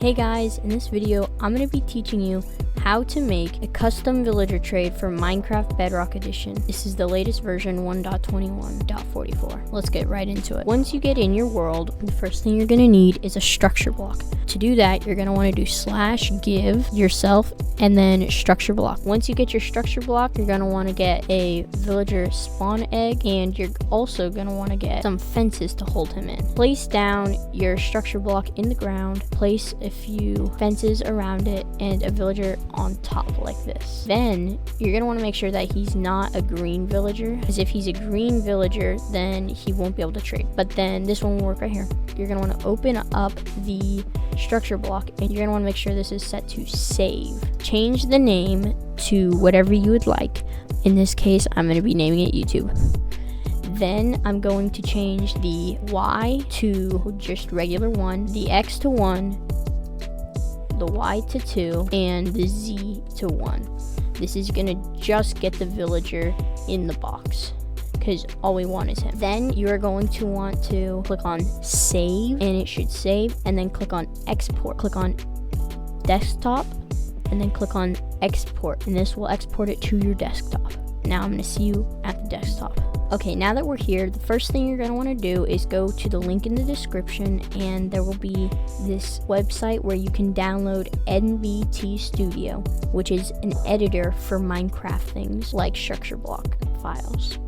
Hey guys, in this video, I'm going to be teaching you how to make a custom villager trade for Minecraft Bedrock Edition. This is the latest version 1.21.44. Let's get right into it. Once you get in your world, the first thing you're going to need is a structure block. To do that, you're going to want to do /give yourself and then structure block. Once you get your structure block, you're going to want to get a villager spawn egg, and you're also going to want to get some fences to hold him in. Place down your structure block in the ground, place a few fences around it, and a villager on top like this. Then you're going to want to make sure that he's not a green villager, because if he's a green villager, then he won't be able to trade. But then this one will work right here. You're going to want to open up the structure block, and you're going to want to make sure this is set to save. Change the name to whatever you would like. In this case, I'm going to be naming it YouTube. Then I'm going to change the Y to just regular 1, the X to 1, the Y to 2, and the Z to 1. This is going to just get the villager in the box, because all we want is him. Then you are going to want to click on save, and it should save, and then click on export. Click on desktop, and then click on export, and this will export it to your desktop. Now I'm going to see you at the desktop. Okay, now that we're here, the first thing you're going to want to do is go to the link in the description, and there will be this website where you can download NBT Studio, which is an editor for Minecraft things like structure block files.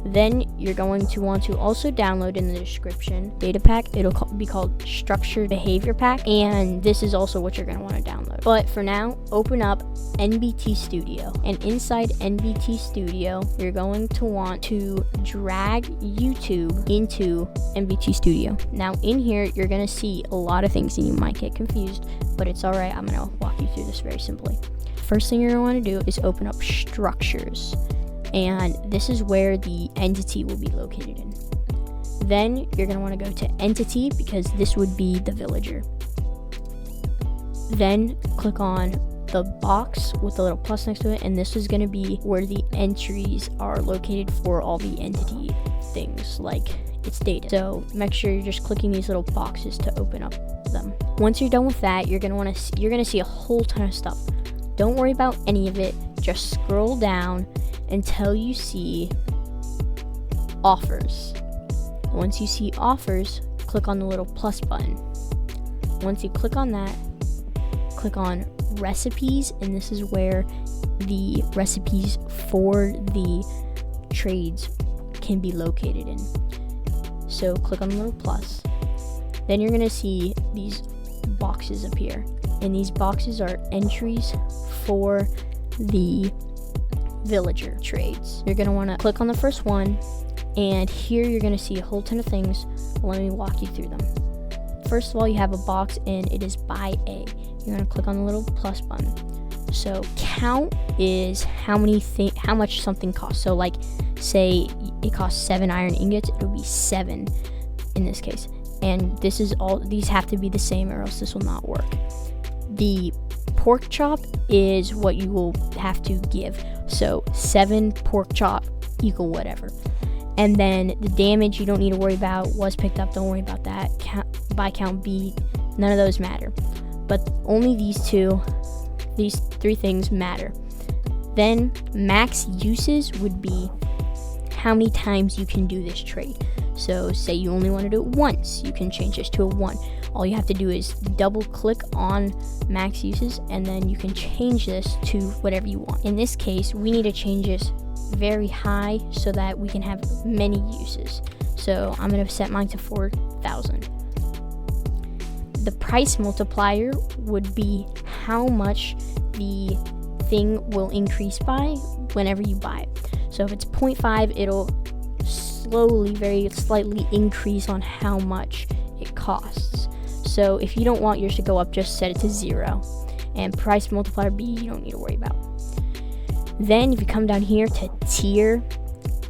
Then you're going to want to also download in the description data pack. It'll be called Structured Behavior Pack, and this is also what you're going to want to download. But for now, open up NBT Studio, and inside NBT Studio, you're going to want to drag YouTube into NBT Studio. Now in here, you're going to see a lot of things, and you might get confused, but it's alright. I'm going to walk you through this very simply. First thing you're going to want to do is open up Structures, and this is where the entity will be located in. Then you're going to want to go to Entity, because this would be the villager. Then click on the box with the little plus next to it, and this is going to be where the entries are located for all the entity things, like its data. So make sure you're just clicking these little boxes to open up them. Once you're done with that, you're going to see a whole ton of stuff. Don't worry about any of it. Just scroll down until you see offers. Once you see offers, click on the little plus button. Once you click on that, click on recipes, and this is where the recipes for the trades can be located in. So click on the little plus. Then you're going to see these boxes appear, and these boxes are entries for the villager trades. You're going to want to click on the first one, and here you're going to see a whole ton of things. Let me walk you through them. First of all, you have a box, and it is by A. You're going to click on the little plus button. So count is how much something costs. So like, say it costs 7 iron ingots, it would be 7 in this case. And this is all, these have to be the same, or else this will not work. The pork chop is what you will have to give. So 7 pork chop equal whatever. And then the damage you don't need to worry about. Was picked up, don't worry about that. By count B, none of those matter. But only these 3 things matter. Then max uses would be how many times you can do this trade. So say you only want to do it once, you can change this to a 1. All you have to do is double click on max uses, and then you can change this to whatever you want. In this case, we need to change this very high so that we can have many uses. So I'm going to set mine to 4,000. The price multiplier would be how much the thing will increase by whenever you buy it. So if it's 0.5, it'll slowly, very slightly increase on how much it costs. So if you don't want yours to go up, just set it to 0. And price multiplier B, you don't need to worry about. Then if you come down here to tier,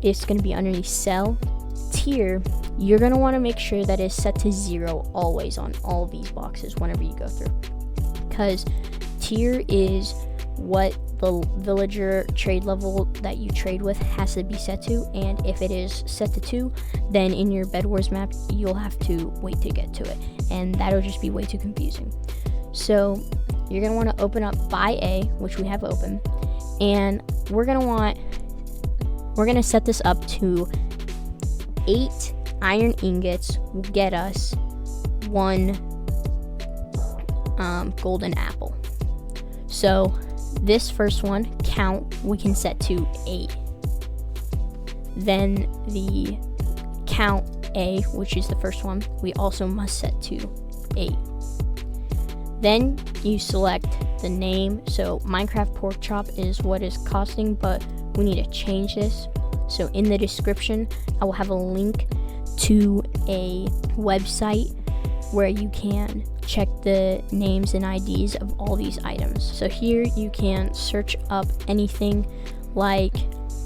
it's going to be underneath sell. Tier, you're going to want to make sure that it's set to 0 always on all these boxes whenever you go through, because tier is what the villager trade level that you trade with has to be set to, and if it is set to 2, then in your Bed Wars map you'll have to wait to get to it, and that'll just be way too confusing. So you're going to want to open up buy A, which we have open, and we're going to set this up to 8 iron ingots will get us 1 golden apple. So this first one, count, we can set to 8. Then the count A, which is the first one, we also must set to 8. Then you select the name. So Minecraft pork chop is what is costing, but we need to change this. So in the description, I will have a link to a website where you can check the names and IDs of all these items. So here you can search up anything, like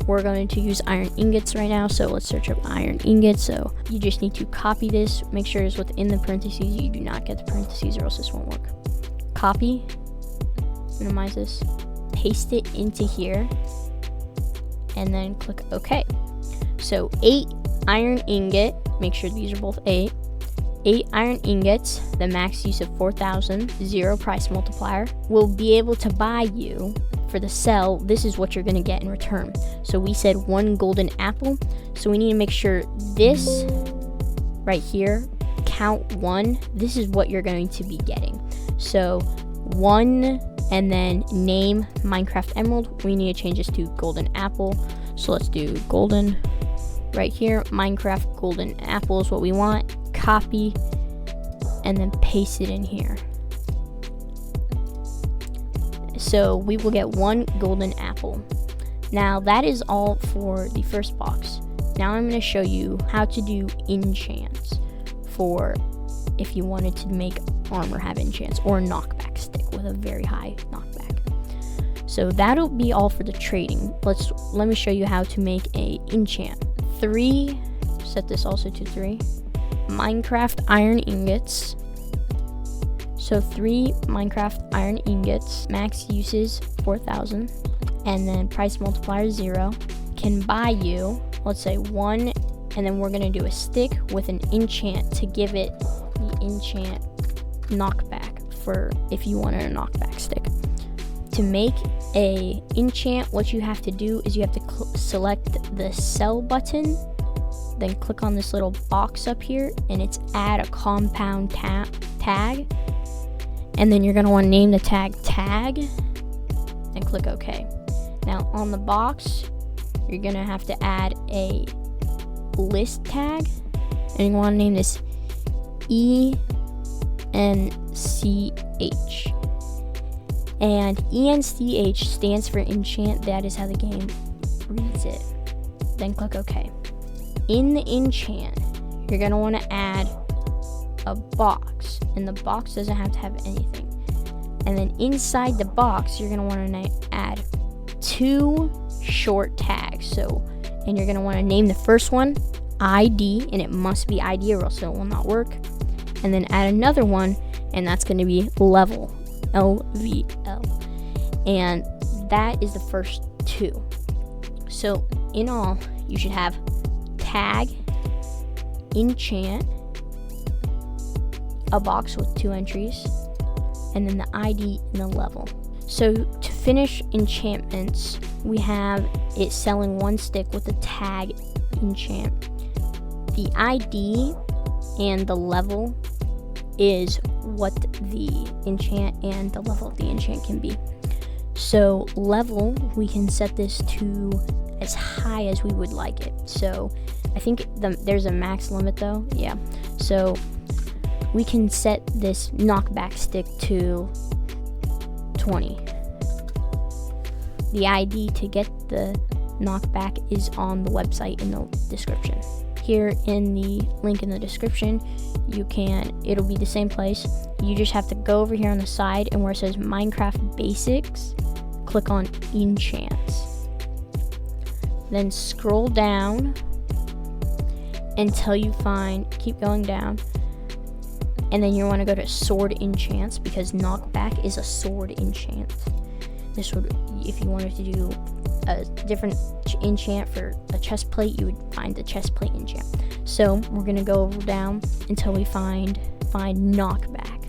we're going to use iron ingots right now, so let's search up iron ingots. So you just need to copy this, make sure it's within the parentheses. You do not get the parentheses or else this won't work. Copy, minimize this, paste it into here, and then click OK. So 8 iron ingot, make sure these are both 8 iron ingots, the max use of 4,000, 0 price multiplier, will be able to buy you, for the sell, this is what you're going to get in return. So we said 1 golden apple, so we need to make sure this right here, count 1, this is what you're going to be getting. So 1, and then name Minecraft Emerald, we need to change this to golden apple. So let's do golden right here. Minecraft golden apple is what we want. Copy and then paste it in here. So we will get 1 golden apple. Now that is all for the first box. Now I'm going to show you how to do enchants for if you wanted to make armor have enchants, or a knockback stick with a very high knockback. So that'll be all for the trading. Let me show you how to make a enchant. 3, set this also to 3 Minecraft iron ingots. So 3 Minecraft iron ingots, max uses 4,000, and then price multiplier 0, can buy you, let's say 1, and then we're going to do a stick with an enchant to give it the enchant knockback for if you wanted a knockback stick. To make a enchant, what you have to do is you have to select the sell button, then click on this little box up here, and it's add a compound tag, and then you're going to want to name the tag and click OK. Now on the box, you're going to have to add a list tag, and you want to name this ENCH, and ENCH stands for enchant. That is how the game reads it. Then click OK. In the enchant, you're going to want to add a box, and the box doesn't have to have anything. And then inside the box, you're going to want to add 2 short tags. And you're going to want to name the first one ID, and it must be ID or else it will not work. And then add another one, and that's going to be level, LVL. And that is the first 2. So in all, you should have tag, enchant, a box with 2 entries, and then the ID and the level. So to finish enchantments, we have it selling 1 stick with the tag enchant. The ID and the level is what the enchant and the level of the enchant can be. So level, we can set this to as high as we would like it. So I think there's a max limit though. Yeah. So we can set this knockback stick to 20. The ID to get the knockback is on the website in the description. Here in the link in the description, it'll be the same place. You just have to go over here on the side, and where it says Minecraft Basics, click on Enchants. Then scroll down until you keep going down, and then you want to go to Sword Enchants, because knockback is a sword enchant. This would, if you wanted to do a different enchant for a chest plate, you would find the chest plate enchant. So we're gonna go down until we find knockback.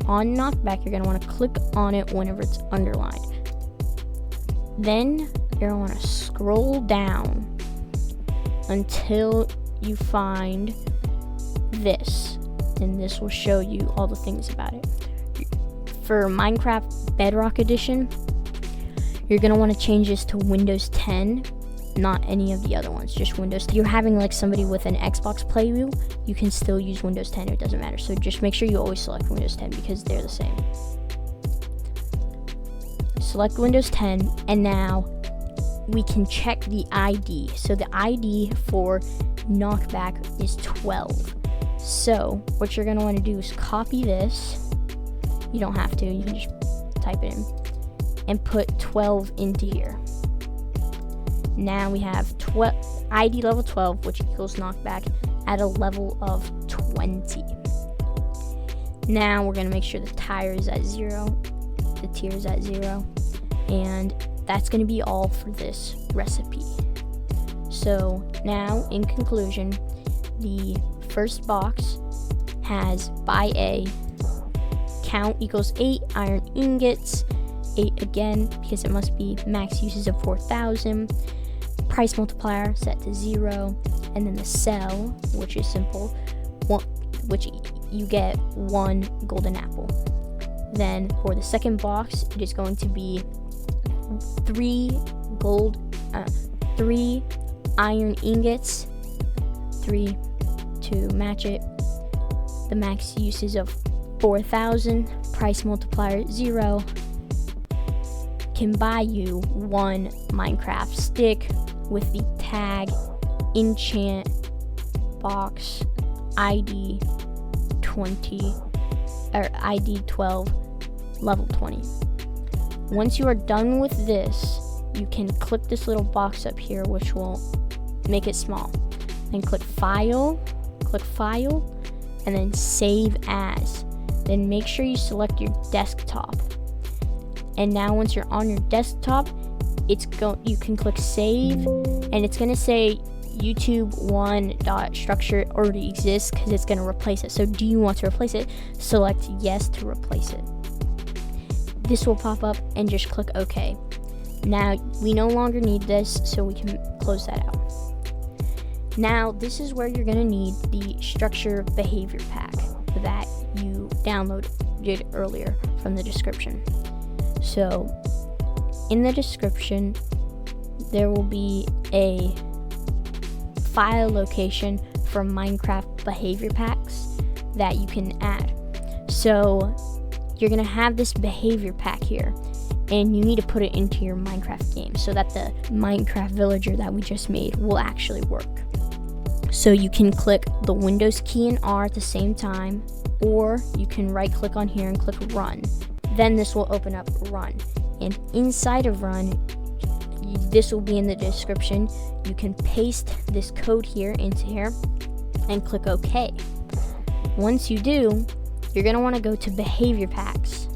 on knockback, you're going to want to click on it whenever it's underlined. Then you're going to want to scroll down until you find this, and this will show you all the things about it. For Minecraft Bedrock Edition, you're going to want to change this to Windows 10, not any of the other ones, just Windows 10. If you're having like somebody with an Xbox playview, you can still use Windows 10, it doesn't matter. So just make sure you always select Windows 10 because they're the same. Select Windows 10, and now we can check the ID. So the ID for knockback is 12. So what you're going to want to do is copy this. You don't have to, you can just type it in and put 12 into here. Now we have ID level 12, which equals knockback at a level of 20. Now we're going to make sure the tire is at 0, the tier is at 0, and that's going to be all for this recipe. So now, in conclusion, the first box has buy A, count equals 8 iron ingots, 8 again because it must be max uses of 4,000, price multiplier set to 0, and then the sell, which is simple, which you get 1 golden apple. Then for the second box, it is going to be 3 iron ingots, 3 to match it. The max uses of 4,000, price multiplier 0, can buy you 1 Minecraft stick with the tag enchant box ID 20 or ID 12 level 20. Once you are done with this, you can click this little box up here, which will make it small. Then click file, and then save as. Then make sure you select your desktop. And now once you're on your desktop, you can click save, and it's gonna say YouTube1.structure already exists because it's gonna replace it. So do you want to replace it? Select yes to replace it. This will pop up and just click OK. Now we no longer need this, so we can close that out. Now this is where you're gonna need the structure behavior pack that you downloaded earlier from the description. So in the description, there will be a file location for Minecraft behavior packs that you can add. So you're gonna have this behavior pack here, and you need to put it into your Minecraft game so that the Minecraft villager that we just made will actually work. So you can click the Windows key and R at the same time, or you can right click on here and click run. Then this will open up run, and inside of run, this will be in the description. You can paste this code here into here and click OK. Once you do, you're going to want to go to behavior packs.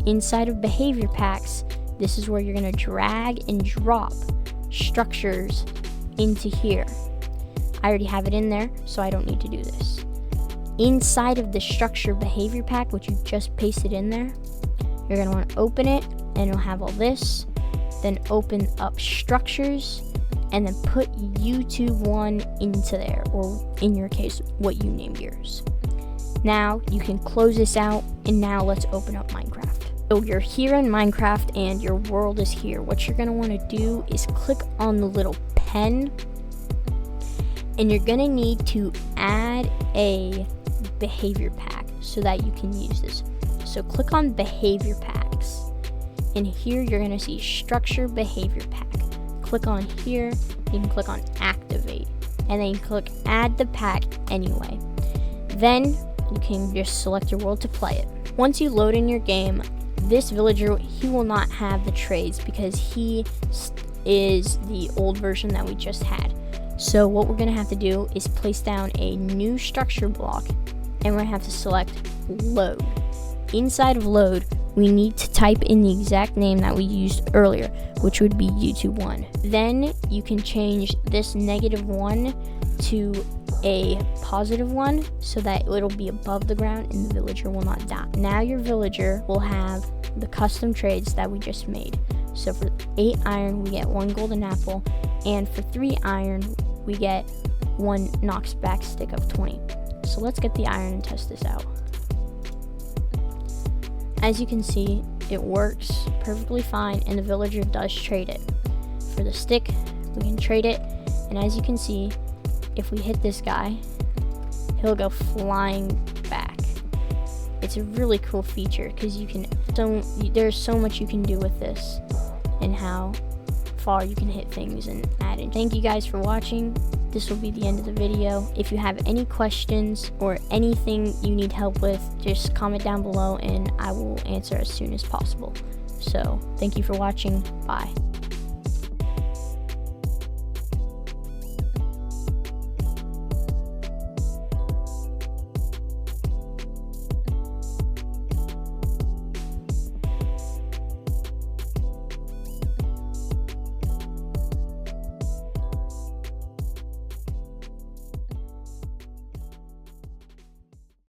Inside of behavior packs, this is where you're going to drag and drop structures into here. I already have it in there, so I don't need to do this. Inside of the structure behavior pack, which you just pasted in there, you're going to want to open it, and it'll have all this. Then open up structures, and then put YouTube1 into there, or in your case, what you named yours. Now you can close this out, and now let's open up Minecraft. So you're here in Minecraft, and your world is here. What you're going to want to do is click on the little pen, and you're going to need to add a behavior pack so that you can use this. So click on behavior packs, and here you're going to see structure behavior pack. Click on here, you can click on activate, and then you click add the pack anyway. Then you can just select your world to play it. Once you load in your game, this villager, he will not have the trades because he is the old version that we just had. So what we're going to have to do is place down a new structure block, and we're going to have to select load. Inside of load, we need to type in the exact name that we used earlier, which would be YouTube1. Then you can change this -1 to a positive one so that it'll be above the ground and the villager will not die. Now your villager will have the custom trades that we just made. So for 8 iron, we get 1 golden apple, and for 3 iron, we get 1 knockback stick of 20. So let's get the iron and test this out. As you can see, it works perfectly fine, and the villager does trade it. For the stick, we can trade it, and as you can see, if we hit this guy, he'll go flying back. It's a really cool feature because there's so much you can do with this and how far you can hit things and add in. Thank you guys for watching. This will be the end of the video. If you have any questions or anything you need help with, just comment down below and I will answer as soon as possible. So thank you for watching. Bye.